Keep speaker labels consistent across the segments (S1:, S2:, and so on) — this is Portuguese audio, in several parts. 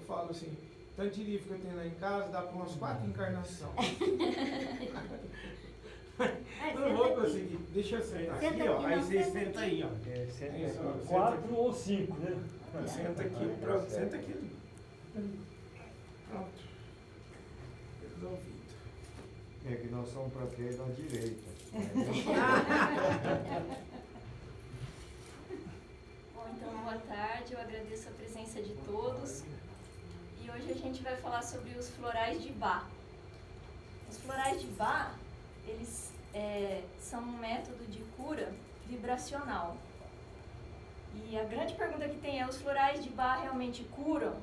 S1: falo assim, tanto de livro que eu tenho lá em casa, dá para umas 4 encarnações. Eu não vou conseguir. Deixa eu sentar aqui, ó. Aí você senta aí, ó.
S2: Senta 4 ou 5, né?
S1: Senta aqui, pronto, senta aqui. Pronto. Resolvido.
S3: É que nós somos para ter da direita.
S4: Bom, então, boa tarde, eu agradeço a presença de todos. E hoje a gente vai falar sobre os florais de Bach. Os florais de Bach, eles são um método de cura vibracional. E a grande pergunta que tem é, os florais de Bach realmente curam?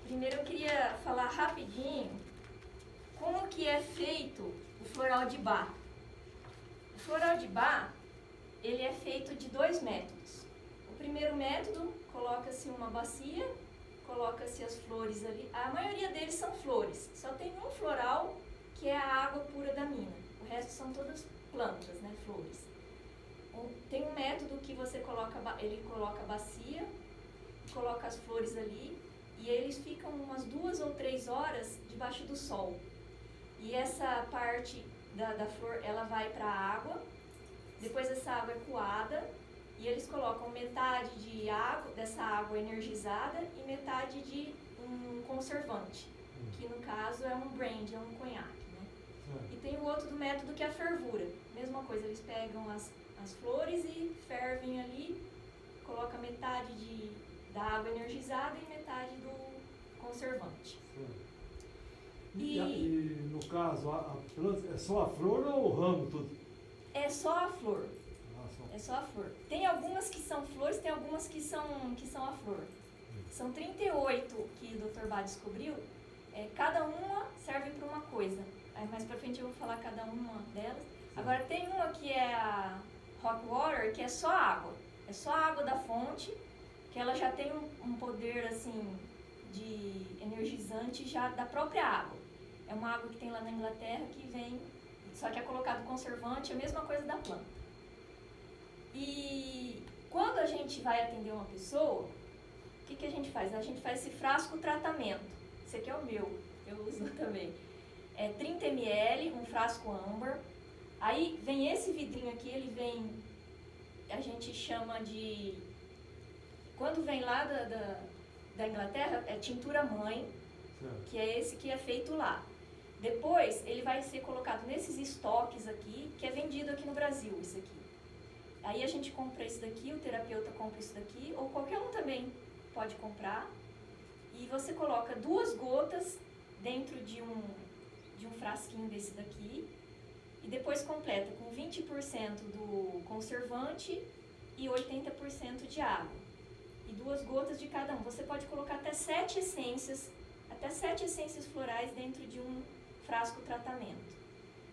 S4: Primeiro eu queria falar rapidinho como que é feito o floral de Bach. O floral de Bach, ele é feito de 2 métodos. O primeiro método, coloca-se uma bacia, coloca-se as flores ali. A maioria deles são flores. Só tem um floral que é a água pura da mina. O resto são todas plantas, né, flores. Tem um método que você coloca, ele coloca a bacia, coloca as flores ali e eles ficam umas 2 ou 3 horas debaixo do sol. E essa parte da flor, ela vai para a água, depois essa água é coada e eles colocam metade de água, dessa água energizada e metade de um conservante, que no caso é um brandy, é um conhaque, né? E tem o outro do método que é a fervura. Mesma coisa, eles pegam as flores e fervem ali, colocam metade da água energizada e metade do conservante.
S2: E no caso, a planta é só a flor ou o ramo todo?
S4: É só a flor.
S2: Só.
S4: É só a flor. Tem algumas que são flores, tem algumas que são a flor. São 38 que o Dr. Bach descobriu. Cada uma serve para uma coisa. Aí mais pra frente eu vou falar cada uma delas. Agora tem uma que é a Rock Water, que é só água. É só a água da fonte, que ela já tem um poder assim de energizante já da própria água. É uma água que tem lá na Inglaterra que vem, só que é colocado conservante, é a mesma coisa da planta. E quando a gente vai atender uma pessoa, o que a gente faz? A gente faz esse frasco tratamento. Esse aqui é o meu, eu uso também. É 30 ml, um frasco âmbar. Aí vem esse vidrinho aqui, ele vem, a gente chama de, quando vem lá da Inglaterra, é tintura mãe, que é esse que é feito lá. Depois ele vai ser colocado nesses estoques aqui, que é vendido aqui no Brasil, isso aqui. Aí a gente compra esse daqui, o terapeuta compra isso daqui, ou qualquer um também pode comprar. E você coloca 2 gotas dentro de um frasquinho desse daqui, e depois completa com 20% do conservante e 80% de água. E 2 gotas de cada um. Você pode colocar até 7 essências florais dentro de um frasco tratamento.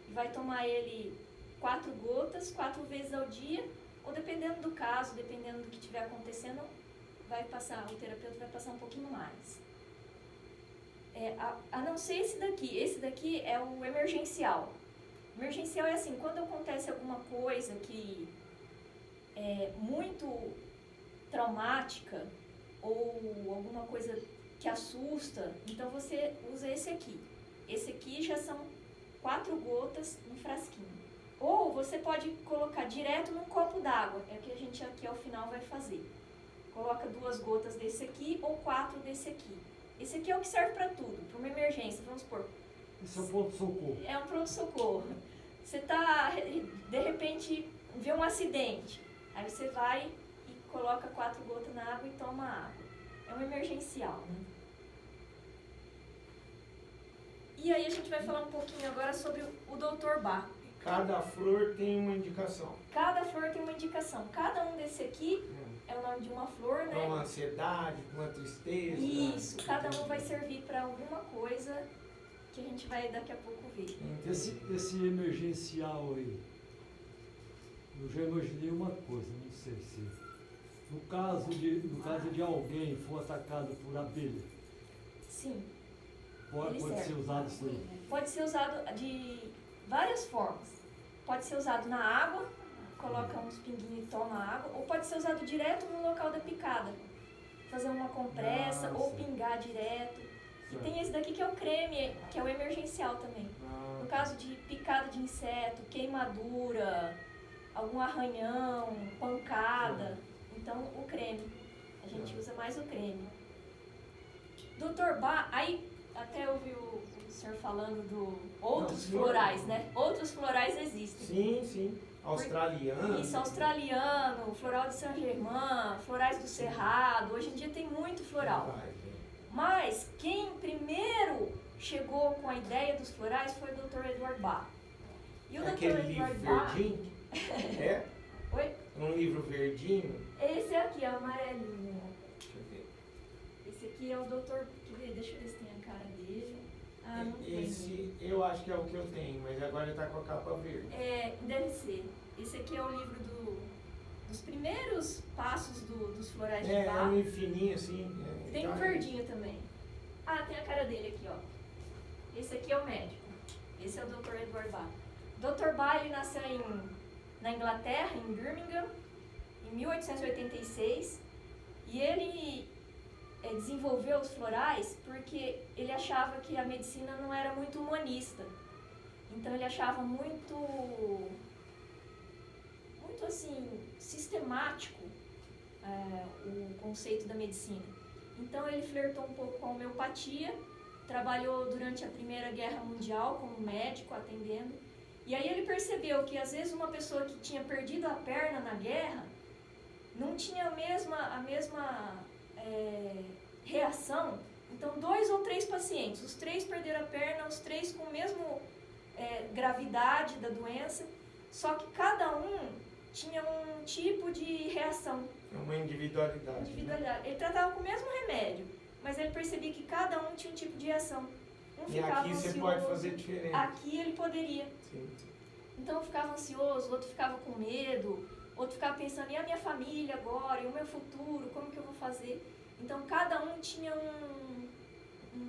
S4: E vai tomar ele 4 gotas, 4 vezes ao dia, ou dependendo do caso, dependendo do que estiver acontecendo, o terapeuta vai passar um pouquinho mais. A não ser esse daqui é o emergencial. Emergencial é assim, quando acontece alguma coisa que é muito traumática ou alguma coisa que assusta, então você usa esse aqui. Esse aqui já são 4 gotas no frasquinho. Ou você pode colocar direto num copo d'água, é o que a gente aqui ao final vai fazer. Coloca 2 gotas desse aqui ou 4 desse aqui. Esse aqui é o que serve para tudo, para uma emergência, vamos supor.
S2: Esse é o pronto-socorro.
S4: É um pronto-socorro. Você de repente, vê um acidente. Aí você vai e coloca 4 gotas na água e toma água. É um emergencial, né? E aí a gente vai falar um pouquinho agora sobre o Dr. Bach.
S1: Cada flor tem uma indicação.
S4: Cada flor tem uma indicação. Cada um desse aqui é o nome de uma flor, né?
S1: Para uma ansiedade, para uma tristeza.
S4: Isso, cada um vai servir para alguma coisa que a gente vai daqui a pouco ver.
S2: Esse emergencial aí, eu já imaginei uma coisa, não sei se... No caso de alguém for atacado por abelha,
S4: Sim.
S2: pode ser usado isso aí?
S4: Pode ser usado de várias formas. Pode ser usado na água, coloca uns pinguinhos e toma água, ou pode ser usado direto no local da picada. fazer uma compressa ou
S3: Nossa.
S4: pingar direto. E
S3: Certo.
S4: tem esse daqui que é o creme, que é o emergencial também. No caso de picada de inseto, queimadura, algum arranhão, pancada, então o creme. A gente usa mais o creme. Dr. Bach, aí até ouvi o senhor falando do outros
S1: Não,
S4: florais, né? Outros florais existem.
S1: Sim, sim. Australiano.
S4: Isso, australiano, floral de Saint-Germain, florais do Cerrado. Hoje em dia tem muito floral.
S1: Vai, vem.
S4: Mas quem primeiro chegou com a ideia dos florais foi o Dr. Edward Bach. E o Dr.
S1: Aquele livro
S4: Edward Bach...
S1: verdinho? É?
S4: Oi?
S1: Um livro verdinho?
S4: Esse aqui é o amarelinho.
S1: Deixa eu ver.
S4: Esse aqui é o Dr. Deixa eu ver se tem a cara dele. Ah, não tem.
S1: Esse eu acho que é o que eu tenho, mas agora ele tá com a capa verde.
S4: É, deve ser. Esse aqui é o livro dos primeiros passos dos florais de
S1: É
S4: Bach.
S1: um fininho assim.
S4: Tem um
S1: então,
S4: verdinho também. Ah, tem a cara dele aqui, ó. Esse aqui é o médico. Esse é o Dr. Edward Bach. Dr. Bach, ele nasceu na Inglaterra, em Birmingham, em 1886. E ele desenvolveu os florais porque ele achava que a medicina não era muito humanista. Então ele achava muito assim, sistemático o conceito da medicina. Então ele flertou um pouco com a homeopatia, trabalhou durante a Primeira Guerra Mundial como médico, atendendo. E aí ele percebeu que às vezes uma pessoa que tinha perdido a perna na guerra não tinha a mesma reação. Então 2 ou 3 pacientes, os 3 perderam a perna, os 3 com a mesma gravidade da doença, só que cada um tinha um tipo de reação.
S1: É uma individualidade.
S4: Individualidade. Ele tratava com o mesmo remédio, mas ele percebia que cada um tinha um tipo de reação. Um
S1: E
S4: ficava
S1: aqui
S4: ansioso,
S1: você pode fazer diferente.
S4: aqui ele poderia.
S1: Sim.
S4: Então um ficava ansioso, outro ficava com medo, outro ficava pensando, e a minha família agora, e o meu futuro, como que eu vou fazer? Então cada um tinha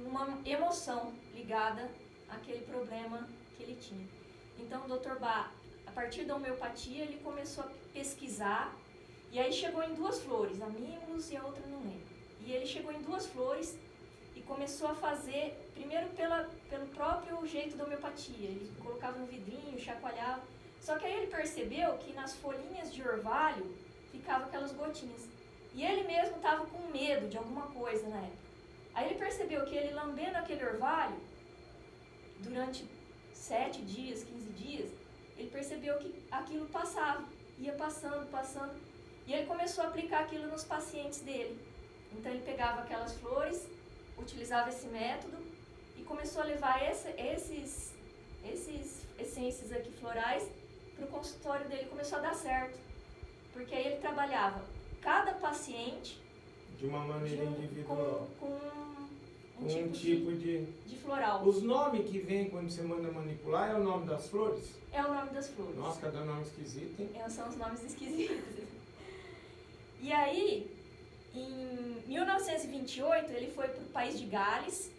S4: uma emoção ligada àquele problema que ele tinha. Então o Dr. Bach, a partir da homeopatia, ele começou a pesquisar, e aí chegou em 2 flores, a Mimulus e a outra não lembro. E ele chegou em 2 flores e começou a fazer, primeiro pelo próprio jeito da homeopatia. Ele colocava no vidrinho, chacoalhava. Só que aí ele percebeu que nas folhinhas de orvalho ficavam aquelas gotinhas. E ele mesmo estava com medo de alguma coisa na época. Aí ele percebeu que ele lambendo aquele orvalho, durante 7 dias, 15 dias, ele percebeu que aquilo passava, ia passando, passando. E ele começou a aplicar aquilo nos pacientes dele. Então ele pegava aquelas flores, utilizava esse método e começou a levar esses essências aqui florais para o consultório dele. Começou a dar certo, porque aí ele trabalhava cada paciente
S1: De uma maneira individual.
S4: com
S1: Um tipo de...
S4: floral.
S1: Os nomes que vem quando você manda manipular é o nome das flores?
S4: É o nome das flores.
S1: Nossa, cada nome esquisito, hein?
S4: São os nomes esquisitos. E aí, em 1928, ele foi para o país de Gales.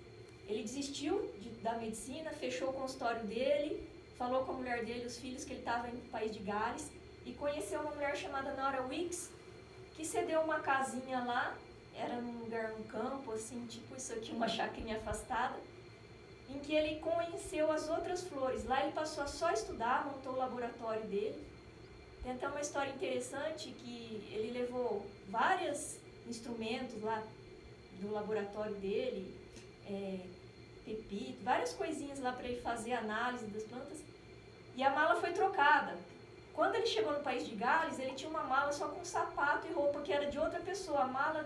S4: Ele desistiu da medicina, fechou o consultório dele, falou com a mulher dele e os filhos que ele estava indo para o país de Gales e conheceu uma mulher chamada Nora Wicks, que cedeu uma casinha lá, era num lugar, num campo, assim, tipo isso aqui, uma chacrinha afastada, em que ele conheceu as outras flores. Lá ele passou a só estudar, montou o laboratório dele. Tem até uma história interessante que ele levou vários instrumentos lá do laboratório dele, pepito, várias coisinhas lá para ele fazer análise das plantas, e a mala foi trocada. Quando ele chegou no país de Gales, ele tinha uma mala só com sapato e roupa, que era de outra pessoa. A mala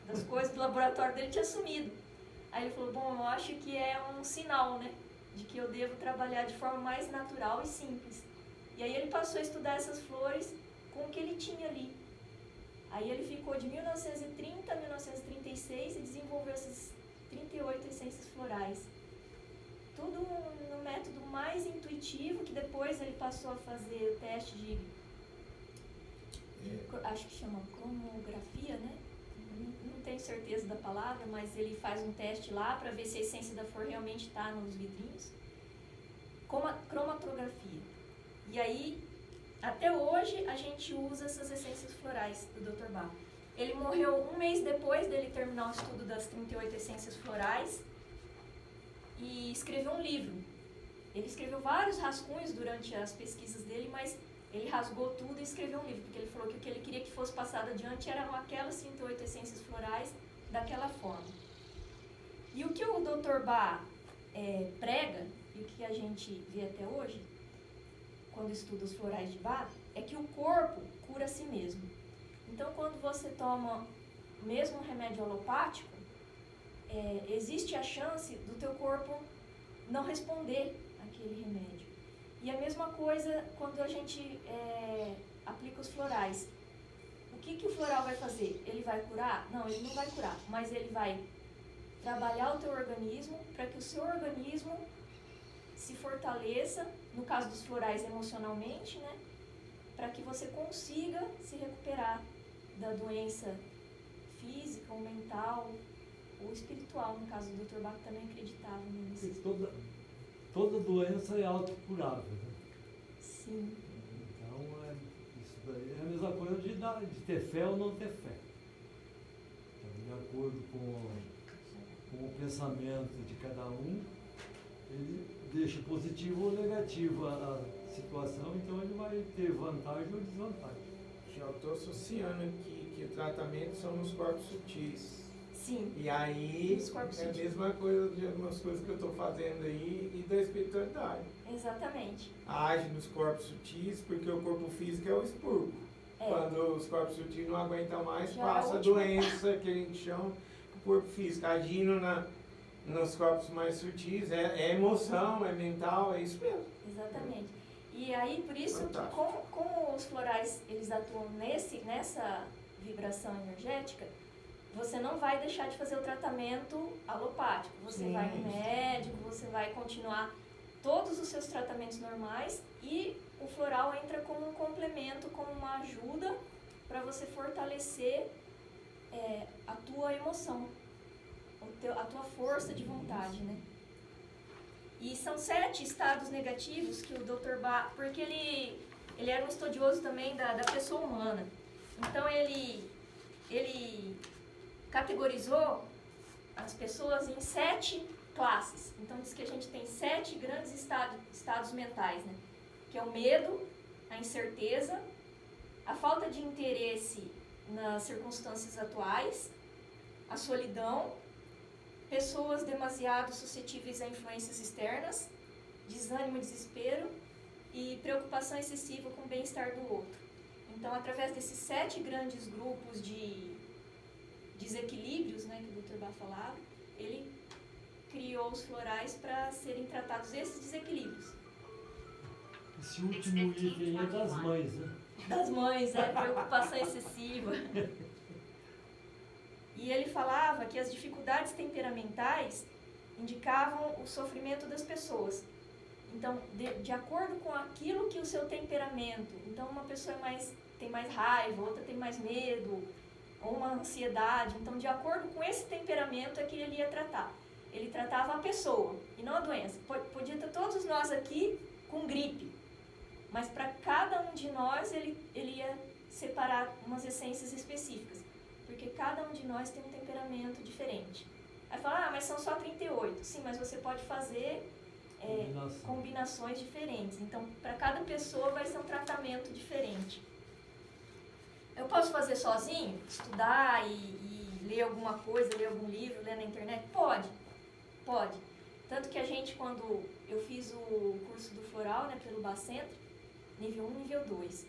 S4: das coisas do laboratório dele tinha sumido. Aí ele falou, bom, eu acho que é um sinal, né, de que eu devo trabalhar de forma mais natural e simples. E aí ele passou a estudar essas flores com o que ele tinha ali. Aí ele ficou de 1930 a 1936 e desenvolveu essas 38 essências florais. Tudo no método mais intuitivo, que depois ele passou a fazer o teste de acho que chama cromografia, né? Não tenho certeza da palavra, mas ele faz um teste lá para ver se a essência da flor realmente está nos vidrinhos. Cromatografia. E aí, até hoje, a gente usa essas essências florais do Dr. Bach. Ele morreu um mês depois dele terminar o estudo das 38 essências florais e escreveu um livro. Ele escreveu vários rascunhos durante as pesquisas dele, mas ele rasgou tudo e escreveu um livro, porque ele falou que o que ele queria que fosse passado adiante eram aquelas 38 essências florais daquela forma. E o que o Dr. Bach prega, e o que a gente vê até hoje, quando estuda os florais de Bach, é que o corpo cura a si mesmo. Então, quando você toma mesmo um remédio alopático, existe a chance do teu corpo não responder àquele remédio. E a mesma coisa quando a gente aplica os florais. O que o floral vai fazer? Ele vai curar? Não, ele não vai curar, mas ele vai trabalhar o teu organismo para que o seu organismo se fortaleça, no caso dos florais emocionalmente, né? Para que você consiga se recuperar da doença física ou mental ou espiritual, no caso do Dr. Bach também acreditava nisso.
S2: Toda doença é autocurável, né?
S4: Sim.
S2: Então, isso daí é a mesma coisa de ter fé ou não ter fé. Então, de acordo com o pensamento de cada um, ele deixa positivo ou negativo a situação, então ele vai ter vantagem ou desvantagem.
S1: Já estou associando aqui que o tratamento são nos corpos sutis.
S4: Sim.
S1: E aí
S4: Nos corpos
S1: é a
S4: sutis.
S1: mesma coisa de algumas coisas que eu estou fazendo aí e da espiritualidade.
S4: Exatamente.
S1: Age nos corpos sutis, porque o corpo físico é o expurgo. Quando os corpos sutis não aguentam mais,
S4: Já
S1: passa
S4: é
S1: a
S4: a última
S1: doença que a gente chama do corpo físico. Agindo nos corpos mais sutis, é emoção, é mental, é isso mesmo.
S4: Exatamente. E aí, por isso, que como os florais eles atuam nessa vibração energética, você não vai deixar de fazer o tratamento alopático. Você vai no médico, você vai continuar todos os seus tratamentos normais e o floral entra como um complemento, como uma ajuda para você fortalecer a tua emoção, a tua força de vontade, né? E são 7 estados negativos que o Dr. Bach, porque ele era um estudioso também da pessoa humana. Então ele categorizou as pessoas em 7 classes. Então diz que a gente tem 7 grandes estados mentais, né? Que é o medo, a incerteza, a falta de interesse nas circunstâncias atuais, a solidão, pessoas demasiado suscetíveis a influências externas, desânimo, desespero e preocupação excessiva com o bem-estar do outro. Então, através desses 7 grandes grupos de desequilíbrios, né, que o Dr. Bach falava, ele criou os florais para serem tratados esses desequilíbrios.
S2: Esse último item é das mães, né?
S4: Das mães, preocupação excessiva. E ele falava que as dificuldades temperamentais indicavam o sofrimento das pessoas. Então, de acordo com aquilo que o seu temperamento, então uma pessoa tem mais raiva, outra tem mais medo, ou uma ansiedade. Então, de acordo com esse temperamento é que ele ia tratar. Ele tratava a pessoa e não a doença. Podia ter todos nós aqui com gripe, mas para cada um de nós ele ia separar umas essências específicas, porque cada um de nós tem um temperamento diferente. Aí fala, mas são só 38. Sim, mas você pode fazer combinações diferentes. Então, para cada pessoa vai ser um tratamento diferente. Eu posso fazer sozinho? Estudar e ler alguma coisa, ler algum livro, ler na internet? Pode. Tanto que a gente, quando eu fiz o curso do floral, né, pelo Bacentro, nível 1 e nível 2,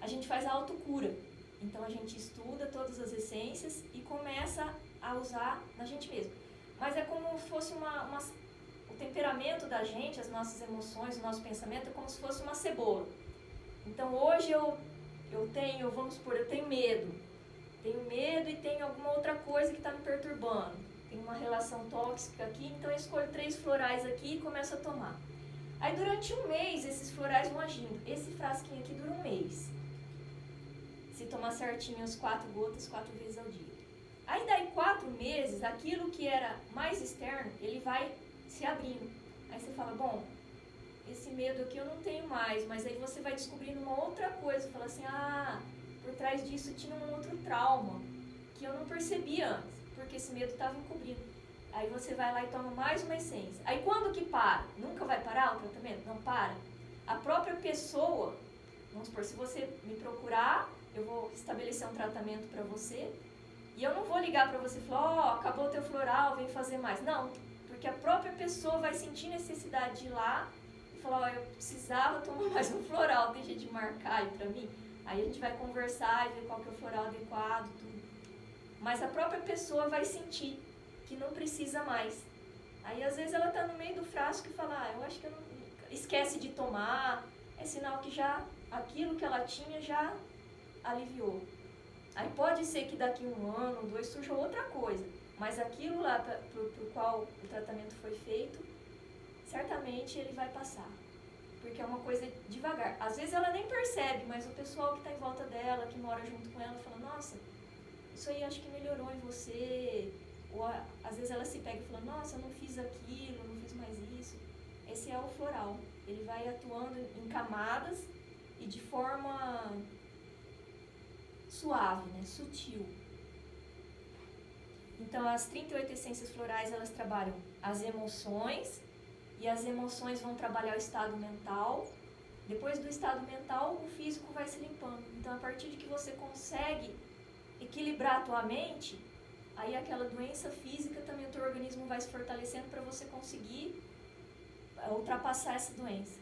S4: a gente faz a autocura. Então, a gente estuda todas as essências e começa a usar na gente mesmo. Mas é como se fosse o temperamento da gente, as nossas emoções, o nosso pensamento, é como se fosse uma cebola. Então, hoje eu tenho, vamos supor, eu tenho medo e tenho alguma outra coisa que está me perturbando. Tem uma relação tóxica aqui, então eu escolho 3 florais aqui e começo a tomar. Aí durante um mês esses florais vão agindo. Esse frasquinho aqui dura um mês. Se tomar certinho as 4 gotas 4 vezes ao dia. Aí daí 4 meses, aquilo que era mais externo, ele vai se abrindo. Aí você fala, bom, esse medo aqui eu não tenho mais, mas aí você vai descobrindo uma outra coisa, fala assim, por trás disso tinha um outro trauma que eu não percebia antes, porque esse medo estava encobrindo. Aí você vai lá e toma mais uma essência. Aí quando que para? Nunca vai parar o tratamento? Não para. A própria pessoa, vamos supor, se você me procurar, eu vou estabelecer um tratamento para você, e eu não vou ligar para você e falar, acabou o teu floral, vem fazer mais. Não, porque a própria pessoa vai sentir necessidade de ir lá e falar, eu precisava tomar mais um floral, tem jeito de marcar aí para mim? Aí a gente vai conversar e ver qual que é o floral adequado, tudo. Mas a própria pessoa vai sentir que não precisa mais. Aí às vezes ela tá no meio do frasco e fala, eu acho que eu não... esquece de tomar, é sinal que já aquilo que ela tinha já aliviou. Aí pode ser que daqui 1 ano, 2 surja outra coisa, mas aquilo lá pro qual o tratamento foi feito, certamente ele vai passar. Porque é uma coisa devagar. Às vezes ela nem percebe, mas o pessoal que está em volta dela, que mora junto com ela, fala, nossa, isso aí acho que melhorou em você. Ou às vezes ela se pega e fala, nossa, eu não fiz aquilo, não fiz mais isso. Esse é o floral. Ele vai atuando em camadas e de forma suave, né? Sutil. Então, as 38 essências florais, elas trabalham as emoções, e as emoções vão trabalhar o estado mental. Depois do estado mental, o físico vai se limpando. Então, a partir de que você consegue equilibrar a tua mente, aí aquela doença física também o teu organismo vai se fortalecendo para você conseguir ultrapassar essa doença.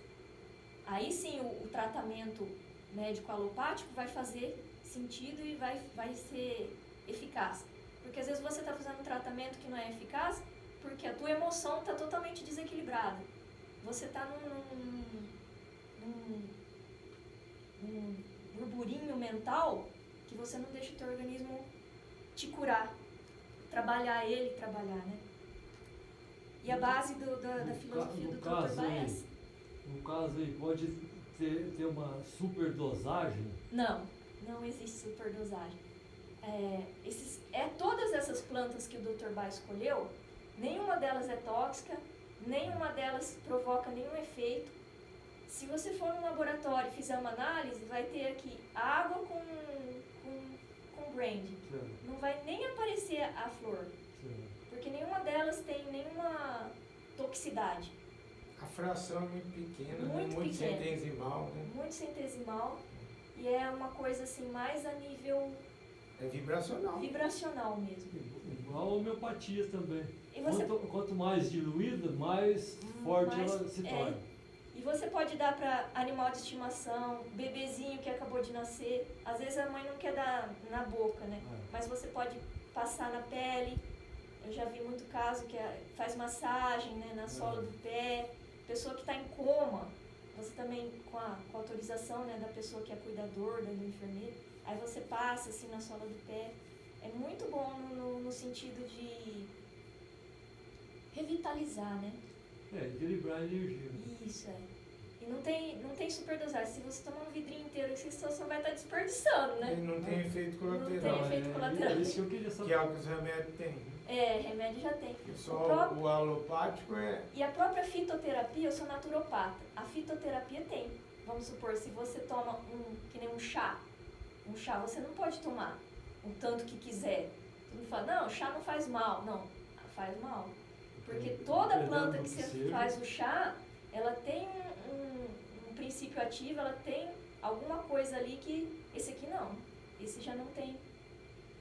S4: Aí sim o tratamento médico alopático vai fazer sentido e vai ser eficaz. Porque às vezes você está fazendo um tratamento que não é eficaz porque a tua emoção está totalmente desequilibrada. Você está num burburinho mental que você não deixa o teu organismo te curar. Trabalhar, né? E a base da filosofia do Dr. Bá é essa.
S2: No caso aí, pode ter uma superdosagem?
S4: Não existe superdosagem. Todas essas plantas que o Dr. Bá escolheu, nenhuma delas é tóxica, nenhuma delas provoca nenhum efeito. Se você for no laboratório e fizer uma análise, vai ter aqui água com brandy. Não vai nem aparecer a flor, porque nenhuma delas tem nenhuma toxicidade.
S1: A fração é muito pequena,
S4: muito
S1: pequena.
S4: centesimal,
S1: né?
S4: Muito centesimal, e é uma coisa assim mais a nível...
S1: É vibracional.
S4: Vibracional mesmo.
S2: Igual a homeopatia também.
S4: E você...
S2: quanto mais diluída, mais forte ela se torna.
S4: E você pode dar para animal de estimação, bebezinho que acabou de nascer. Às vezes a mãe não quer dar na boca, né? Mas você pode passar na pele. Eu já vi muito caso que faz massagem, né, na sola do pé. Pessoa que está em coma, você também, com a autorização, né, da pessoa que é cuidador, do enfermeiro, aí você passa assim na sola do pé. É muito bom no sentido de revitalizar, né?
S2: Equilibrar a energia.
S4: Isso, E não tem superdosagem. Se você tomar um vidrinho inteiro, você só vai estar desperdiçando, né?
S1: E não tem efeito colateral.
S4: Não tem efeito colateral.
S2: Isso que eu queria saber.
S1: Que é o que os remédios têm.
S4: Remédio já tem.
S1: Só o alopático é...
S4: E a própria fitoterapia, eu sou naturopata. A fitoterapia tem. Vamos supor, se você toma que nem um chá, você não pode tomar o tanto que quiser. Todo mundo fala, não, chá não faz mal. Não, faz mal. Porque toda planta que você faz o chá, ela tem um princípio ativo, ela tem alguma coisa ali que esse aqui não. Esse já não tem.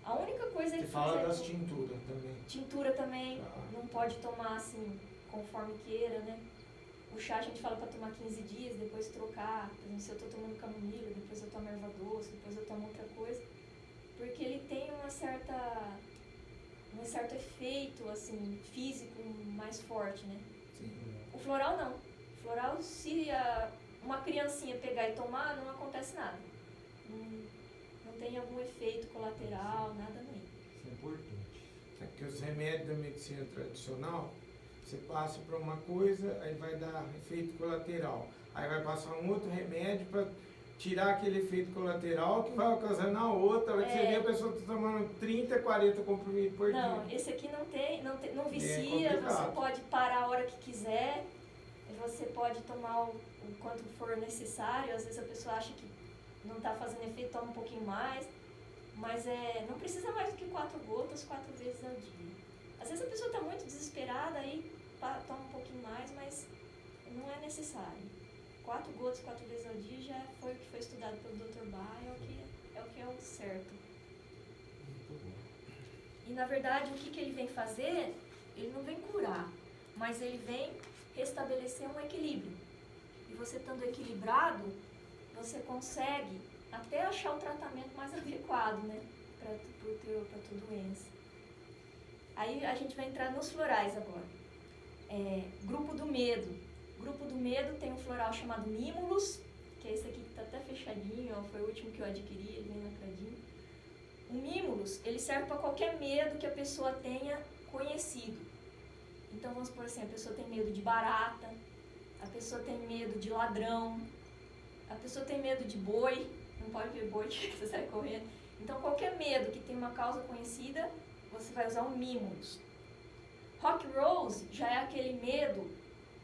S4: A única coisa que
S1: você fala das tinturas também.
S4: Tintura também, não pode tomar assim, conforme queira, né? O chá a gente fala para tomar 15 dias, depois trocar. Por exemplo, se eu estou tomando camomila, depois eu tomo erva doce, depois eu tomo outra coisa. Porque ele tem um certo efeito, assim, físico mais forte, né?
S1: Sim.
S4: O floral não. O floral, se uma criancinha pegar e tomar, não acontece nada. Não tem algum efeito colateral, nada nem.
S2: Isso é importante.
S1: É que os remédios da medicina tradicional, você passa para uma coisa, aí vai dar efeito colateral. Aí vai passar um outro remédio para tirar aquele efeito colateral que vai ocasionar outra. Aí você vê a pessoa tá tomando 30, 40 comprimidos por dia.
S4: Não, esse aqui não vicia, você pode parar a hora que quiser, você pode tomar o quanto for necessário. Às vezes a pessoa acha que não está fazendo efeito, toma um pouquinho mais. Mas não precisa mais do que 4 gotas 4 vezes ao dia. Às vezes a pessoa está muito desesperada, aí toma um pouquinho mais, mas não é necessário. 4 gotas 4 vezes ao dia já foi o que foi estudado pelo Dr. Bach, é o que é o certo.
S2: Muito bom.
S4: E na verdade o que ele vem fazer, ele não vem curar, mas ele vem restabelecer um equilíbrio. E você estando equilibrado, você consegue até achar o tratamento mais adequado, né, para tua doença. Aí a gente vai entrar nos florais agora. Grupo do medo. Grupo do medo tem um floral chamado Mimulus, que é esse aqui que está até fechadinho, ó, foi o último que eu adquiri, ele vem lacradinho. O Mimulus, ele serve para qualquer medo que a pessoa tenha conhecido. Então vamos por assim, a pessoa tem medo de barata, a pessoa tem medo de ladrão, a pessoa tem medo de boi, não pode ver boi que você sai correndo. Então qualquer medo que tem uma causa conhecida, você vai usar um Mimulus. Rock Rose já é aquele medo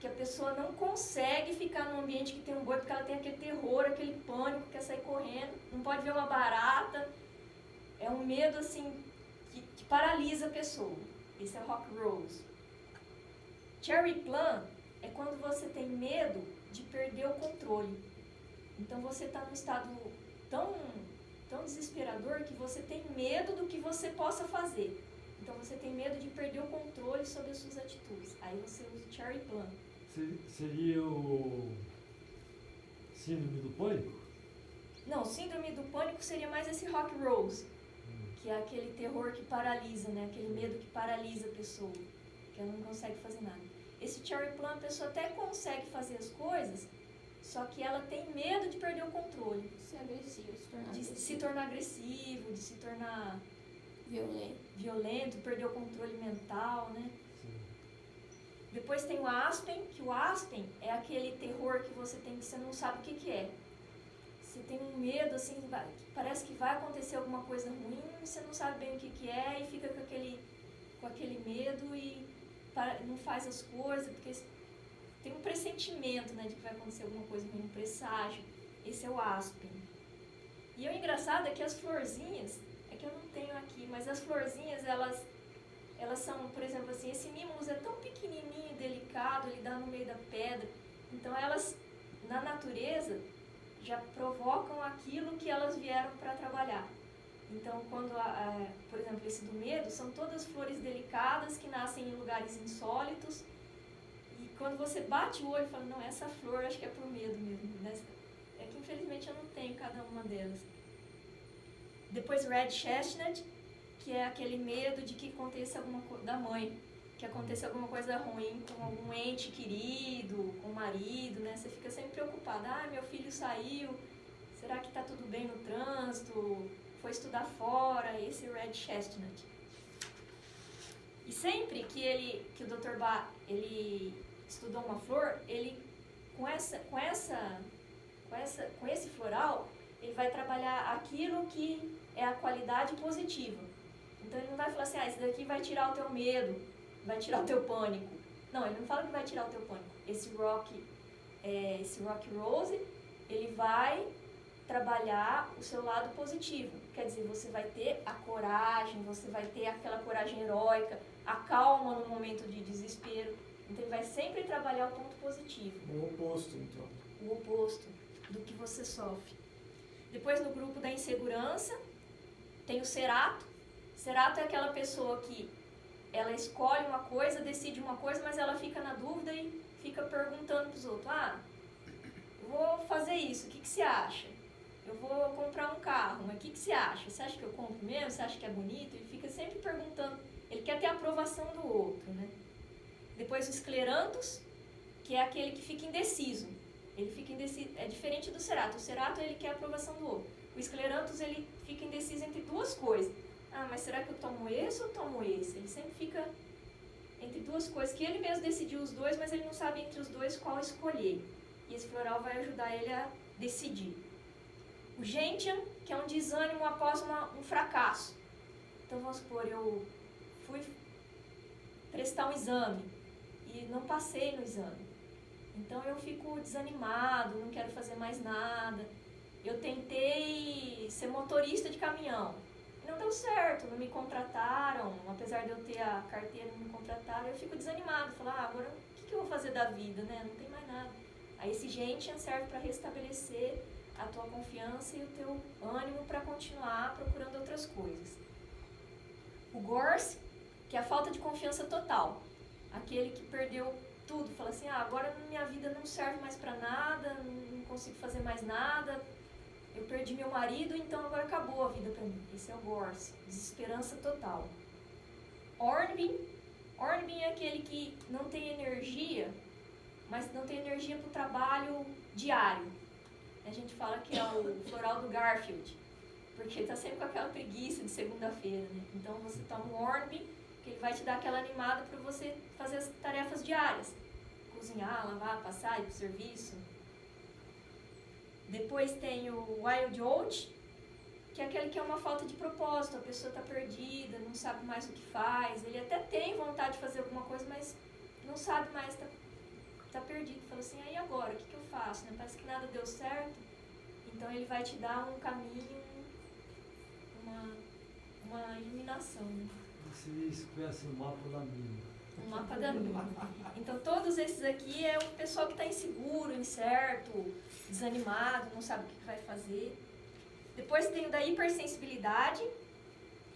S4: que a pessoa não consegue ficar num ambiente que tem um boi, porque ela tem aquele terror, aquele pânico, quer sair correndo, não pode ver uma barata. É um medo assim que paralisa a pessoa. Esse é o Rock Rose. Cherry Plum é quando você tem medo de perder o controle. Então você está num estado tão desesperador que você tem medo do que você possa fazer. Então você tem medo de perder o controle sobre as suas atitudes. Aí você usa o Cherry Plum.
S2: Seria o síndrome do pânico?
S4: Não, síndrome do pânico seria mais esse Rock Rose, que é aquele terror que paralisa, né? Aquele medo que paralisa a pessoa, que ela não consegue fazer nada. Esse Cherry Plum, a pessoa até consegue fazer as coisas, só que ela tem medo de perder o controle.
S5: Ser agressivo,
S4: De se tornar agressivo, de se tornar
S5: violento.
S4: perder o controle mental, né?
S2: Sim.
S4: Depois tem o Aspen, que o Aspen é aquele terror que você tem que você não sabe o que é. Você tem um medo, assim, parece que vai acontecer alguma coisa ruim, você não sabe bem o que é e fica com aquele medo e não faz as coisas, porque tem um pressentimento, né, de que vai acontecer alguma coisa ruim, um presságio. Esse é o Aspen. E o engraçado é que as florzinhas, é que eu não tenho aqui, mas as florzinhas, elas são, por exemplo, assim, esse Mimulus é tão pequenininho, delicado, ele dá no meio da pedra. Então elas, na natureza, já provocam aquilo que elas vieram para trabalhar. Então, quando, por exemplo, esse do medo, são todas flores delicadas que nascem em lugares insólitos. E quando você bate o olho e fala, não, essa flor acho que é por medo mesmo. Né? É que infelizmente eu não tenho cada uma delas. Depois Red Chestnut, que é aquele medo de que aconteça alguma coisa da mãe, que aconteça alguma coisa ruim com algum ente querido, com o marido, né? Você fica sempre preocupada, meu filho saiu, será que está tudo bem no trânsito? Foi estudar fora, esse Red Chestnut. E sempre que o Dr. Bach, ele estudou uma flor, ele com esse floral, ele vai trabalhar aquilo que é a qualidade positiva. Então ele não vai falar assim, esse daqui vai tirar o teu medo, vai tirar o teu pânico. Não, ele não fala que vai tirar o teu pânico. Esse Rock Rose, ele vai trabalhar o seu lado positivo. Quer dizer, você vai ter a coragem, você vai ter aquela coragem heróica, a calma no momento de desespero. Então ele vai sempre trabalhar o ponto positivo.
S1: O oposto, então.
S4: O oposto do que você sofre. Depois, no grupo da insegurança, tem o Cerato. Cerato é aquela pessoa que ela escolhe uma coisa, decide uma coisa, mas ela fica na dúvida e fica perguntando para os outros. Eu vou fazer isso, o que você acha? Eu vou comprar um carro, mas o que você acha? Você acha que eu compro mesmo? Você acha que é bonito? Ele fica sempre perguntando. Ele quer ter a aprovação do outro, né? Depois o Escleranthus, que é aquele que fica indeciso. Ele fica indeciso, é diferente do Cerato. O Cerato, ele quer a aprovação do outro. O Escleranthus, ele fica indeciso entre duas coisas. Mas será que eu tomo esse ou tomo esse? Ele sempre fica entre duas coisas, que ele mesmo decidiu os dois, mas ele não sabe entre os dois qual escolher. E esse floral vai ajudar ele a decidir. O Gentian, que é um desânimo após um fracasso. Então, vamos supor, eu fui prestar um exame e não passei no exame. Então, eu fico desanimado, não quero fazer mais nada. eu tentei ser motorista de caminhão. Não deu certo, não me contrataram, apesar de eu ter a carteira, não me contrataram, eu fico desanimado, falo, agora o que eu vou fazer da vida, né? Não tem mais nada. Aí esse Gentian serve para restabelecer a tua confiança e o teu ânimo para continuar procurando outras coisas. O Gorse, que é a falta de confiança total, aquele que perdeu tudo, fala assim, agora minha vida não serve mais para nada, não consigo fazer mais nada, eu perdi meu marido, então agora acabou a vida para mim. Esse é o Gorse, desesperança total. Ornbin é aquele que não tem energia, mas não tem energia para o trabalho diário. A gente fala que é o floral do Garfield, porque está sempre com aquela preguiça de segunda-feira, né? Então você toma um Ornbin, que ele vai te dar aquela animada para você fazer as tarefas diárias. Cozinhar, lavar, passar, ir para o serviço. Depois tem o Wild Oat, que é aquele que é uma falta de propósito. A pessoa está perdida, não sabe mais o que faz. Ele até tem vontade de fazer alguma coisa, mas não sabe mais, está perdido. Fala assim, aí agora, o que eu faço? Né? Parece que nada deu certo. Então ele vai te dar um caminho, uma iluminação. Né?
S2: Se conhece o mapa da mina.
S4: Um mapa da mina. Então todos esses aqui é o pessoal que está inseguro, incerto, desanimado, não sabe o que vai fazer. Depois tem o da hipersensibilidade,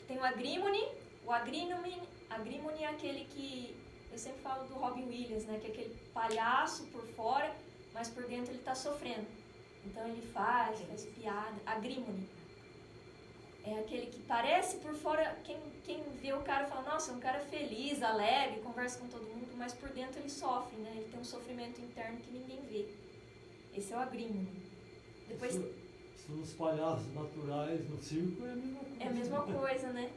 S4: tem o Agrimony. O Agrimony é aquele que, eu sempre falo do Robin Williams, né? Que é aquele palhaço por fora, mas por dentro ele está sofrendo. Então ele faz piada. Agrimony. É aquele que parece por fora, quem vê o cara fala, nossa, é um cara feliz, alegre, conversa com todo mundo, mas por dentro ele sofre, né? Ele tem um sofrimento interno que ninguém vê. Esse é o Agrimony. Depois...
S2: São os palhaços naturais no circo, é a mesma coisa.
S4: É a mesma coisa, né?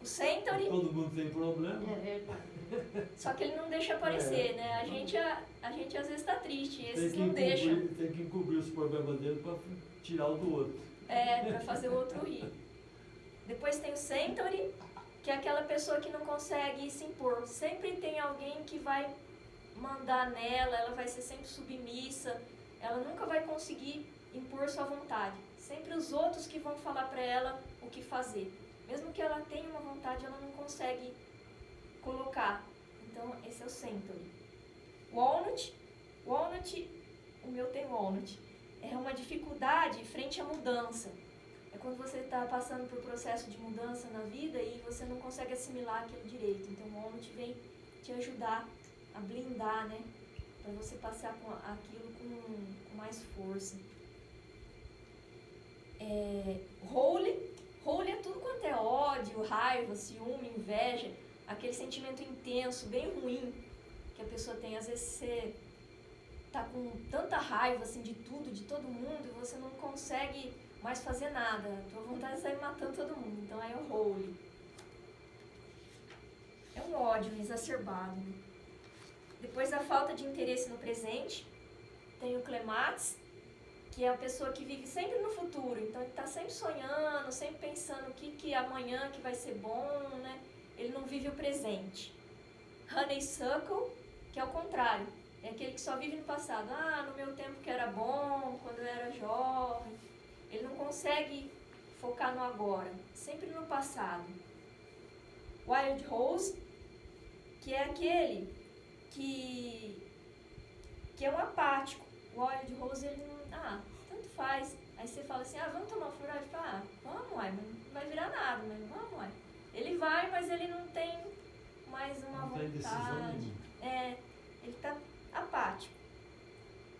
S4: O Centauri...
S2: Todo mundo tem problema.
S5: É verdade.
S4: Só que ele não deixa aparecer, né? A gente às vezes está triste, esses não deixam.
S2: Tem que encobrir os problemas dele para tirar o do outro.
S4: Para fazer o outro rir. Depois tem o Centauri, que é aquela pessoa que não consegue se impor. Sempre tem alguém que vai mandar nela, ela vai ser sempre submissa, ela nunca vai conseguir impor sua vontade. Sempre os outros que vão falar para ela o que fazer. Mesmo que ela tenha uma vontade, ela não consegue colocar. Então, esse é o Centauri. Walnut, o meu tem Walnut. É uma dificuldade frente à mudança. É quando você está passando por processo de mudança na vida e você não consegue assimilar aquilo direito. Então, o Walnut vem te ajudar a blindar, né? Para você passar com aquilo com mais força. Holy é tudo quanto é ódio, raiva, ciúme, inveja, aquele sentimento intenso, bem ruim que a pessoa tem. Às vezes você tá com tanta raiva assim, de tudo, de todo mundo, e você não consegue mais fazer nada. A tua vontade é sair matando todo mundo. Então aí é o Holy. É um ódio exacerbado. Né? Depois da falta de interesse no presente, tem o Clematis, que é a pessoa que vive sempre no futuro. Então ele está sempre sonhando, sempre pensando o que amanhã que vai ser bom, né? Ele não vive o presente. Honeysuckle, que é o contrário. É aquele que só vive no passado. No meu tempo que era bom, quando eu era jovem. Ele não consegue focar no agora, sempre no passado. Wild Rose, que é aquele que é um apático. O Wild Rose, ele não... tanto faz. Aí você fala assim, vamos tomar um floral? Ele fala, vamos, mas não vai virar nada, mas vamos, uai. Ele vai, mas ele não tem mais uma vontade.
S2: Não tem decisão nenhuma.
S4: Ele está apático.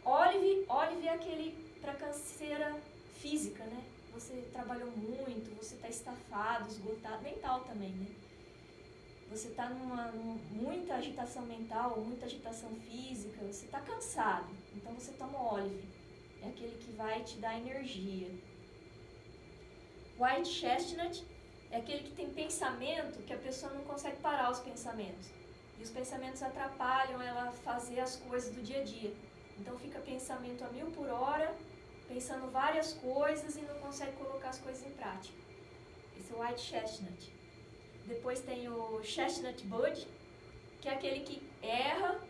S4: Olive é aquele para canseira física, né? Você trabalhou muito, você está estafado, esgotado, mental também, né? Você está numa muita agitação mental, muita agitação física, você está cansado, então você toma Olive. É aquele que vai te dar energia. White Chestnut é aquele que tem pensamento que a pessoa não consegue parar os pensamentos. E os pensamentos atrapalham ela fazer as coisas do dia a dia. Então fica pensamento a 1000 por hora, pensando várias coisas e não consegue colocar as coisas em prática. Esse é o White Chestnut. Depois tem o Chestnut Bud, que é aquele que erra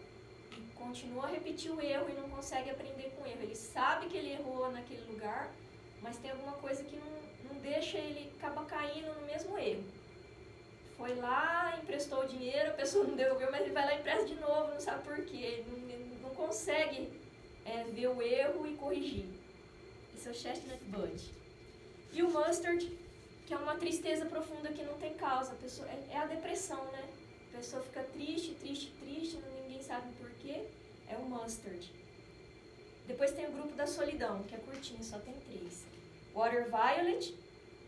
S4: e continua a repetir o erro e não consegue aprender com o erro. Ele sabe que ele errou naquele lugar, mas tem alguma coisa que não deixa ele acabar caindo no mesmo erro. Foi lá, emprestou o dinheiro, a pessoa não devolveu, mas ele vai lá e empresta de novo, não sabe por quê. Ele não consegue ver o erro e corrigir. Esse é o Chestnut Bud. E o Mustard, que é uma tristeza profunda que não tem causa. A pessoa, é a depressão, né? A pessoa fica triste, ninguém sabe por quê. É o Mustard. Depois tem o grupo da solidão, que é curtinho, só tem 3. Water Violet,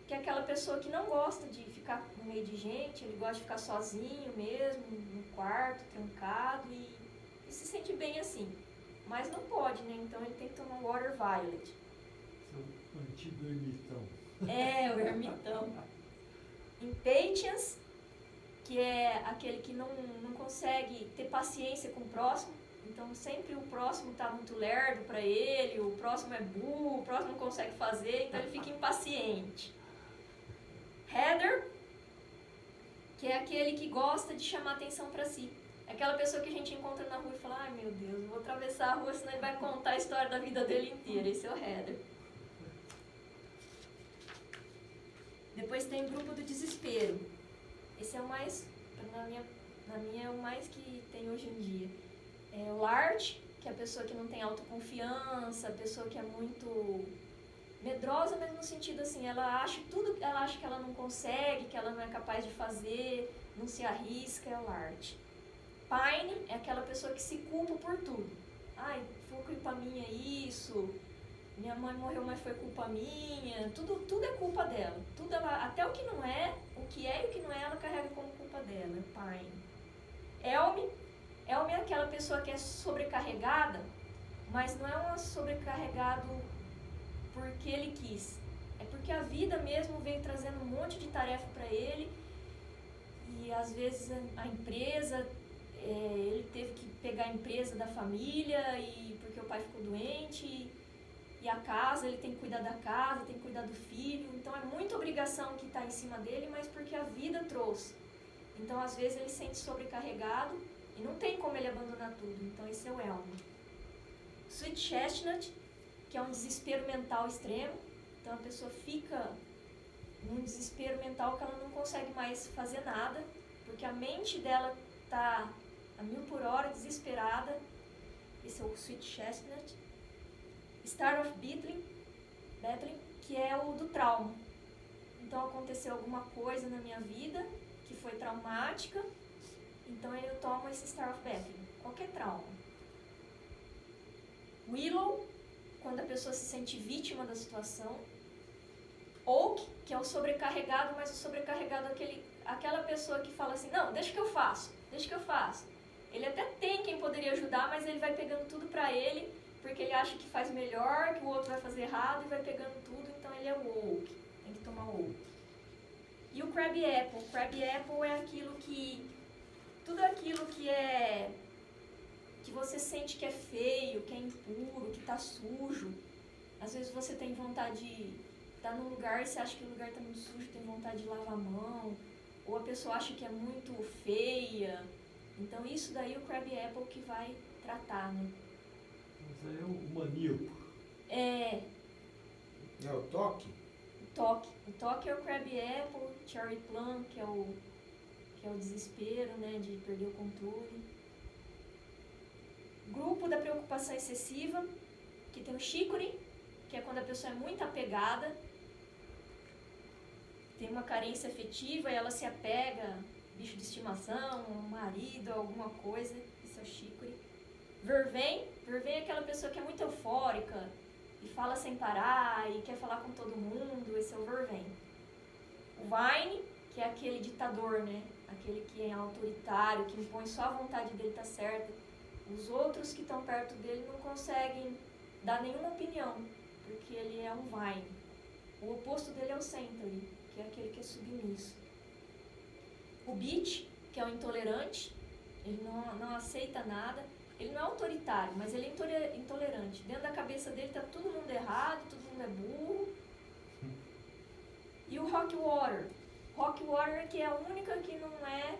S4: que é aquela pessoa que não gosta de ficar no meio de gente, ele gosta de ficar sozinho mesmo, no quarto, trancado, e se sente bem assim. Mas não pode, né? Então ele tem que tomar Water Violet.
S2: Seu antigo ermitão.
S4: É, o ermitão. Impatience, que é aquele que não consegue ter paciência com o próximo. Então sempre o próximo está muito lerdo para ele, o próximo é burro, o próximo não consegue fazer, então ele fica impaciente. Heather, que é aquele que gosta de chamar atenção para si. É aquela pessoa que a gente encontra na rua e fala, ai meu Deus, eu vou atravessar a rua, senão ele vai contar a história da vida dele inteira. Esse é o Heather. Depois tem o grupo do desespero. Esse é o mais, na minha é o mais que tem hoje em dia. É o Large, que é a pessoa que não tem autoconfiança, a pessoa que é muito medrosa, mas no sentido assim, ela acha que ela não consegue, que ela não é capaz de fazer, não se arrisca, é o Large. Pine é aquela pessoa que se culpa por tudo. Ai, foi culpa minha isso, minha mãe morreu, mas foi culpa minha, tudo é culpa dela. Tudo até o que não é, o que é e o que não é, ela carrega como culpa dela, Pine. Elme é aquela pessoa que é sobrecarregada, mas não é uma sobrecarregado porque ele quis. É porque a vida mesmo veio trazendo um monte de tarefa para ele e às vezes a empresa, ele teve que pegar a empresa da família e porque o pai ficou doente e a casa, ele tem que cuidar da casa, tem que cuidar do filho. Então é muita obrigação que está em cima dele, mas porque a vida trouxe. Então às vezes ele se sente sobrecarregado e não tem como ele abandonar tudo. Então esse é o Elmo. Sweet Chestnut, que é um desespero mental extremo. Então a pessoa fica num desespero mental que ela não consegue mais fazer nada, porque a mente dela está a 1000 por hora, desesperada. Esse é o Sweet Chestnut. Star of Battling, que é o do trauma. Então aconteceu alguma coisa na minha vida que foi traumática, então eu tomo esse Star of Battling, qualquer trauma. Willow, quando a pessoa se sente vítima da situação. Oak, que é o sobrecarregado, mas o sobrecarregado é aquela pessoa que fala assim, não, deixa que eu faço. Ele até tem quem poderia ajudar, mas ele vai pegando tudo pra ele, porque ele acha que faz melhor, que o outro vai fazer errado, e vai pegando tudo, então ele é o Oak. Tem que tomar o Oak. E o Crab Apple. O Crab Apple é tudo aquilo que você sente que é feio, que é impuro, que tá sujo. Às vezes você tem vontade de estar num lugar e você acha que o lugar tá muito sujo, tem vontade de lavar a mão, ou a pessoa acha que é muito feia. Então isso daí o Crab Apple que vai tratar, né?
S2: Isso aí é o maníaco.
S1: É o toque?
S4: O toque é o Crab Apple, Cherry Plum, que é o desespero, né, de perder o controle. Grupo da preocupação excessiva, que tem o Chicory, que é quando a pessoa é muito apegada, tem uma carência afetiva e ela se apega, bicho de estimação, um marido, alguma coisa, isso é o Chicory. Vervém é aquela pessoa que é muito eufórica e fala sem parar e quer falar com todo mundo, esse é o Vervém. O Vine, que é aquele ditador, né? Aquele que é autoritário, que impõe só a vontade dele tá certa. Os outros que estão perto dele não conseguem dar nenhuma opinião, porque ele é um Vine. O oposto dele é o Centauri, que é aquele que é submisso. O Beach, que é o intolerante, ele não aceita nada. Ele não é autoritário, mas ele é intolerante. Dentro da cabeça dele tá todo mundo errado, todo mundo é burro. E o Rockwater. Rockwater que é a única que não é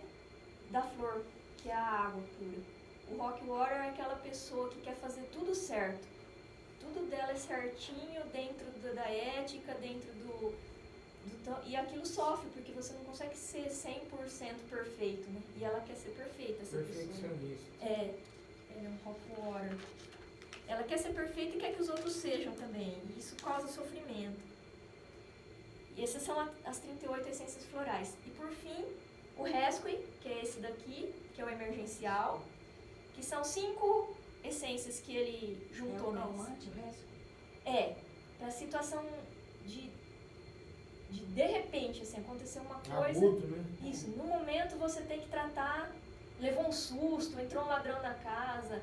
S4: da flor, que é a água pura. O Rock Warrior é aquela pessoa que quer fazer tudo certo. Tudo dela é certinho, dentro da ética, dentro e aquilo sofre, porque você não consegue ser 100% perfeito, né? E ela quer ser perfeita, essa pessoa.
S1: Perfeccionista.
S4: Ela é um Rock Warrior. Ela quer ser perfeita e quer que os outros sejam também. E isso causa sofrimento. E essas são as 38 essências florais. E por fim, o Rescue, que é esse daqui, que é o emergencial, que são 5 essências que ele juntou
S6: o
S4: nessa.
S6: calmante, o resto?
S4: Para situação de repente, assim, acontecer uma coisa.
S1: Agudo, né?
S4: Isso, no momento você tem que tratar, levou um susto, entrou um ladrão na casa,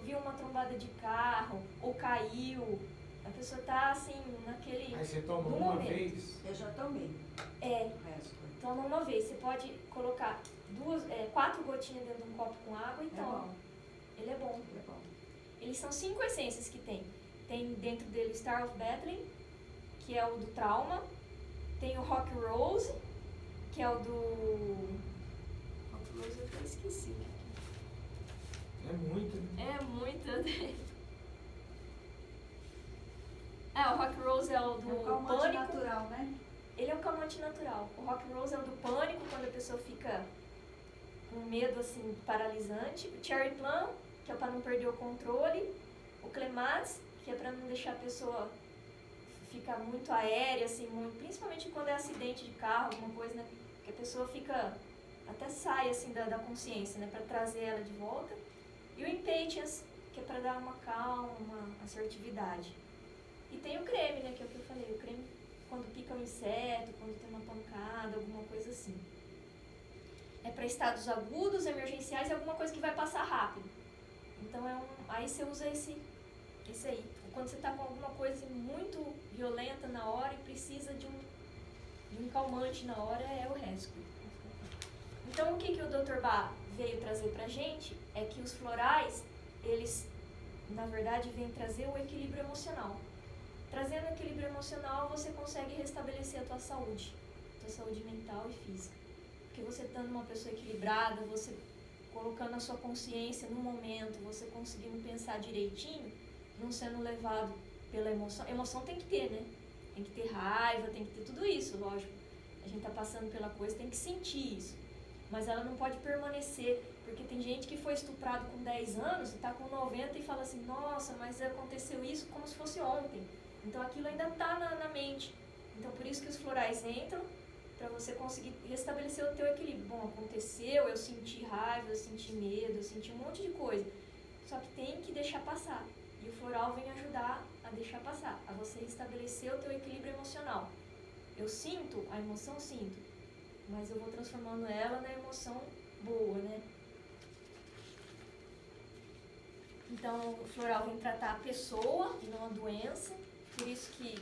S4: viu uma trombada de carro, ou caiu. A pessoa tá assim, naquele.
S1: Aí você toma
S4: no
S1: uma
S4: momento.
S1: vez.
S6: Eu já tomei o resto.
S4: Toma uma vez. Você pode colocar 4 gotinhas dentro de um copo com água e toma.
S6: bom.
S4: Ele é bom.
S6: É bom.
S4: Eles são 5 essências que tem. Tem dentro dele o Star of Battling, que é o do trauma. Tem o Rock Rose, que é o do... Rock Rose eu até esqueci.
S1: É muito, né?
S4: É muito dele. O Rock Rose é o do
S6: É um calmante
S4: pânico.
S6: natural, né?
S4: Ele é um calmante natural. O Rock Rose é o do pânico, quando a pessoa fica com medo, assim, paralisante. O Cherry Plum, que é para não perder o controle. O Clematis, que é para não deixar a pessoa ficar muito aérea, assim, principalmente quando é acidente de carro, alguma coisa, né? Que a pessoa fica, até sai, assim, da consciência, né? Para trazer ela de volta. E o Impatience, que é para dar uma calma, uma assertividade. E tem o creme, né? Que é o que eu falei. O creme quando pica um inseto, quando tem uma pancada, alguma coisa assim. É para estados agudos, emergenciais e alguma coisa que vai passar rápido. Então aí você usa esse aí. Quando você está com alguma coisa muito violenta na hora e precisa de um calmante na hora, é o Rescue. Então o que o Dr. Bach veio trazer pra gente é que os florais, eles na verdade vêm trazer o equilíbrio emocional. Trazendo o equilíbrio emocional, você consegue restabelecer a tua saúde mental e física. Porque você estando uma pessoa equilibrada, você colocando a sua consciência no momento, você conseguindo pensar direitinho, não sendo levado pela emoção. Emoção tem que ter, né? Tem que ter raiva, tem que ter tudo isso, lógico. A gente tá passando pela coisa, tem que sentir isso. Mas ela não pode permanecer, porque tem gente que foi estuprado com 10 anos e tá com 90 e fala assim, nossa, mas aconteceu isso como se fosse ontem. Então aquilo ainda está na mente. Então por isso que os florais entram, para você conseguir restabelecer o teu equilíbrio. Bom, aconteceu, eu senti raiva, eu senti medo, eu senti um monte de coisa. Só que tem que deixar passar. E o floral vem ajudar a deixar passar, a você restabelecer o teu equilíbrio emocional. Eu sinto, a emoção sinto, mas eu vou transformando ela na emoção boa, né? Então o floral vem tratar a pessoa e não a doença. Por isso que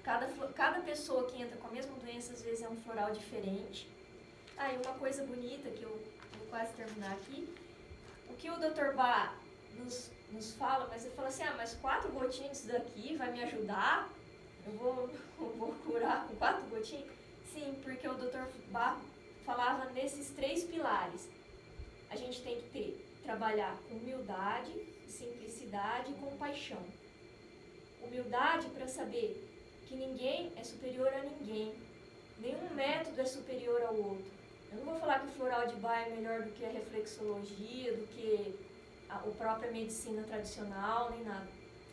S4: cada pessoa que entra com a mesma doença, às vezes é um floral diferente. E uma coisa bonita, que eu vou quase terminar aqui. O que o Dr. Bach nos fala, mas ele fala assim, mas 4 gotinhas disso daqui vai me ajudar? Eu vou curar com 4 gotinhas? Sim, porque o Dr. Bach falava nesses 3 pilares. A gente tem que trabalhar com humildade, simplicidade e compaixão. Humildade para saber que ninguém é superior a ninguém. Nenhum método é superior ao outro. Eu não vou falar que o floral de Bach é melhor do que a reflexologia, do que a própria medicina tradicional, nem nada.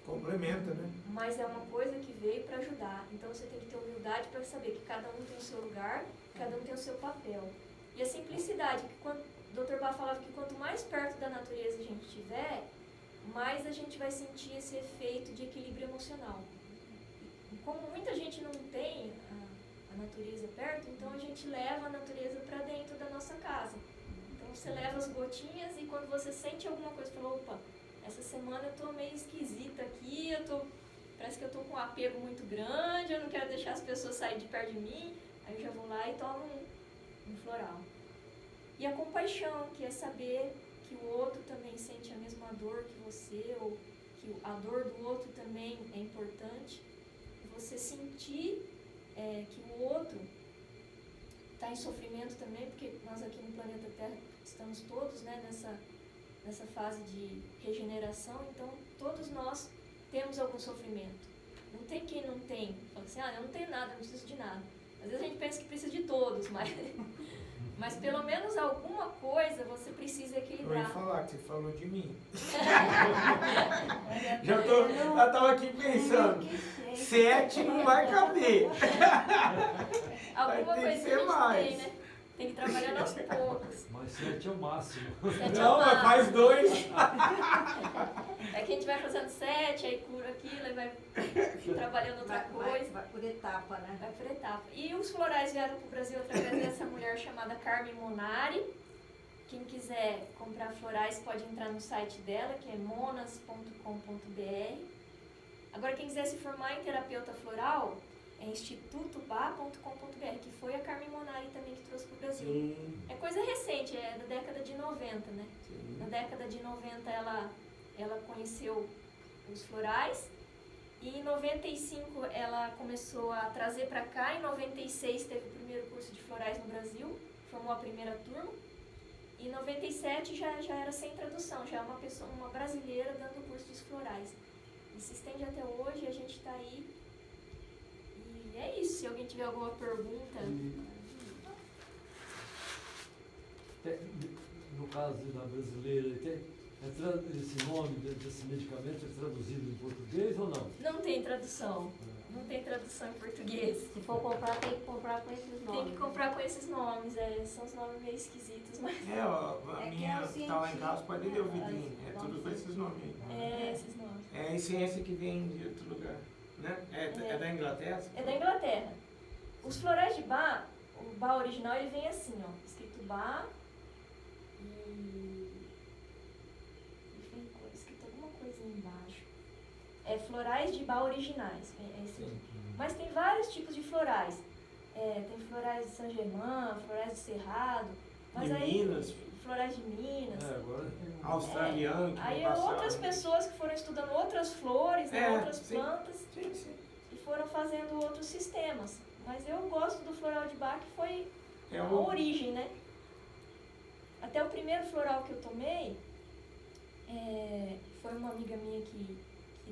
S1: Complementa, né?
S4: Mas é uma coisa que veio para ajudar. Então você tem que ter humildade para saber que cada um tem o seu lugar, cada um tem o seu papel. E a simplicidade, que o Dr. Bach falava que quanto mais perto da natureza a gente estiver, mais a gente vai sentir esse efeito de equilíbrio emocional. E como muita gente não tem a natureza perto, então a gente leva a natureza para dentro da nossa casa. Então você leva as gotinhas e quando você sente alguma coisa, fala, opa, essa semana eu tô meio esquisita aqui, parece que eu tô com um apego muito grande, eu não quero deixar as pessoas saírem de perto de mim, aí eu já vou lá e tomo um floral. E a compaixão, que é saber que o outro também sente a mesma dor que você, ou que a dor do outro também é importante. Você sentir que o outro está em sofrimento também, porque nós aqui no planeta Terra estamos todos, né, nessa fase de regeneração, então todos nós temos algum sofrimento. Não tem quem não tem. Fala assim, eu não tenho nada, eu não preciso de nada. Às vezes a gente pensa que precisa de todos, mas pelo menos alguma coisa você precisa
S1: Eu ia
S4: equilibrar.
S1: falar que você falou de mim. Já tava aqui pensando, 7 não vai caber.
S4: Alguma
S1: Vai ter
S4: coisa
S1: que
S4: que a
S1: ser
S4: gente
S1: mais.
S4: tem, né? Tem que trabalhar aos poucos.
S2: Mas 7 é o máximo.
S4: 7
S1: Não, mas faz 2.
S4: É que a gente vai fazendo 7, aí cura aquilo, aí vai trabalhando outra coisa.
S6: Vai por etapa, né?
S4: Vai por etapa. E os florais vieram para o Brasil através dessa mulher chamada Carmen Monari. Quem quiser comprar florais pode entrar no site dela, que é monas.com.br. Agora, quem quiser se formar em terapeuta floral, é institutoba.com.br, que foi a Carmen Monari também que trouxe para o Brasil.
S1: Sim,
S4: É coisa recente, é da década de 90, né? Na
S1: sim.
S4: década de 90 ela conheceu os florais e em 95 ela começou a trazer para cá. Em 96 teve o primeiro curso de florais no Brasil, formou a primeira turma. E em 97 já era sem tradução, já é uma brasileira dando o curso de florais. E se estende até hoje, a gente está aí. E é isso, se alguém tiver alguma pergunta.
S2: No caso da brasileira, esse nome desse medicamento é traduzido em português ou não?
S4: Não tem tradução, não tem tradução em português.
S5: Se for comprar, tem que comprar com esses nomes.
S4: Tem que comprar com esses nomes, são os nomes meio esquisitos, mas
S1: A
S6: É que
S1: minha
S6: é o
S1: que tá lá em casa pode ler o
S6: científico,
S1: vidrinho. É tudo com esses nomes aí.
S4: esses nomes.
S1: É a essência que vem de outro lugar. Né? É da Inglaterra? você
S4: É da
S1: falou?
S4: Inglaterra. Os florais de Bach, o Bach original, ele vem assim, ó, escrito Bach e vem escrito alguma coisinha embaixo. É florais de Bach originais, é esse aqui. Mas tem vários tipos de florais. Tem florais de Saint-Germain, florais de Cerrado, mas
S1: De
S4: aí
S1: Minas,
S4: florais de Minas.
S2: Agora
S1: australiano, que
S4: Aí
S1: não passava.
S4: outras pessoas que foram estudando outras flores, né, outras
S1: sim.
S4: plantas
S1: Sim, sim.
S4: e foram fazendo outros sistemas. Mas eu gosto do floral de Bach, que foi
S1: É
S4: a
S1: o...
S4: origem, né? Até o primeiro floral que eu tomei, foi uma amiga minha que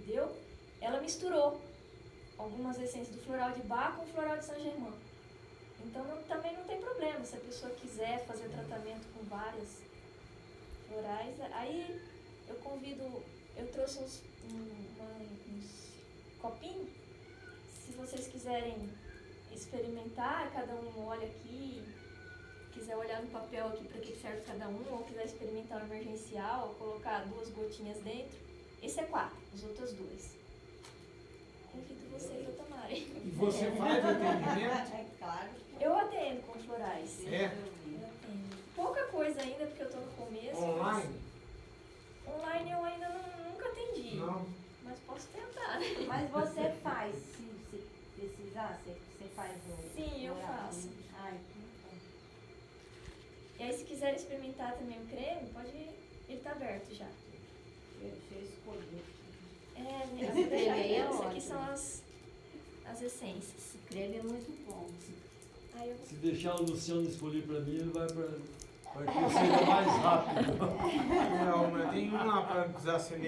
S4: deu, ela misturou algumas essências do floral de Bach com o floral de Saint-Germain. Então também não tem problema, se a pessoa quiser fazer tratamento com várias florais. Aí eu trouxe uns copinhos, se vocês quiserem experimentar, cada um olha aqui, quiser olhar no papel aqui para que serve cada um, ou quiser experimentar o emergencial, colocar 2 gotinhas dentro. Esse é 4, os outros 2. Convido vocês a tomarem.
S1: E você faz atendimento?
S6: É claro.
S4: Eu atendo com florais.
S1: É?
S4: Eu atendo. Pouca coisa ainda, porque eu estou no começo.
S1: Online?
S4: mas online eu ainda nunca atendi.
S1: Não.
S4: Mas posso tentar, né?
S5: Mas você faz, se precisar, você faz o...
S4: Sim, eu
S5: o-
S4: faço.
S5: Ai,
S4: E aí, se quiser experimentar também o creme, pode ir. Ele está aberto já.
S6: Deixa eu escolher.
S4: Eu vou deixar aqui.
S5: creme é
S4: Essas aqui
S5: ótimo.
S4: são as essências.
S5: o creme é muito bom.
S4: Aí eu
S2: se deixar o Luciano escolher para mim, ele vai para que eu seja mais rápido.
S1: Não, mas tem um lá para desacelerar.